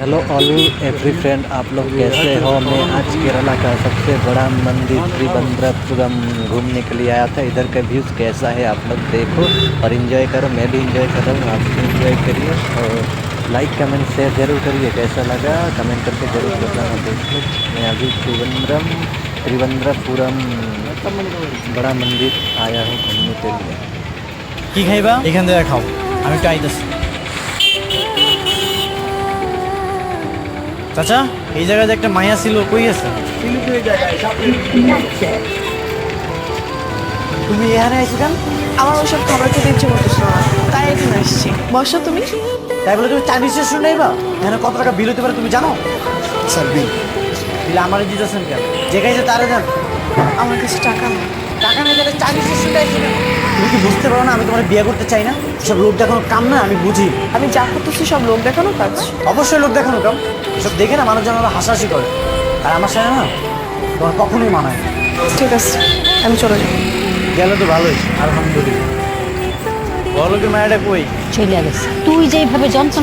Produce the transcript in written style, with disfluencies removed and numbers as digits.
Hello all every friend, आप लोग कैसे हो। मैं आज केरला का सबसे बड़ा मंदिर त्रिवेंद्रपुरम घूमने के लिए आया था। इधर का व्यूज़ कैसा है आप लोग देखो और इन्जॉय करो। मैं भी इन्जॉय कर रहा हूँ, आप भी इन्जॉय करिए और लाइक कमेंट शेयर ज़रूर करिए। कैसा लगा कमेंट करके ज़रूर बताना दोस्तों। मैं अभी त्रिवेंद्रपुरम बड़ा मंदिर आया हूँ घूमने के लिए। কি খাইবা এখান থেকে খাও, আমি একটু আইতেছি। চাচা, এই জায়গায় যে একটা মায়া ছিল, কই আছে? তুমি এখানে আইছো কেন? আমার ওসব খাবার খেতে ইচ্ছে করতেছিল না, তাই এখানে আসছি। বসো তুমি। তাই বলে তুমি চাইনিজ রেস্টুরেন্ট নেইবা? এখানে কত টাকা বিল হতে পারে তুমি জানো? স্যার বিল আমারই দিতেছেন কেন? যে খাইছে তারে দেন। আমার কাছে টাকা নেই। টাকা নেই তাহলে চাইনিজ রেস্টুরেন্ট আইছো কেন? তুমি কি বুঝতে পারো না আমি তোমার বিয়ে করতে চাই না? সব লোক দেখানো কাম না, আমি বুঝি। আমি যা করতেছি সব লোক দেখানো কাজ। অবশ্যই লোক দেখানো কাম। এসব দেখে না মানুষজন আরো হাসাহাসি করে। আর আমার সাথে না তোমার কখনোই মানায় না। ঠিক আছে, আমি চলে যাই। গেলে তো ভালোই, আলহামদুলিল্লাহ। বলো কি মায়াটা কই? চলে গেছে। তুই যেভাবে যন্ত্রণা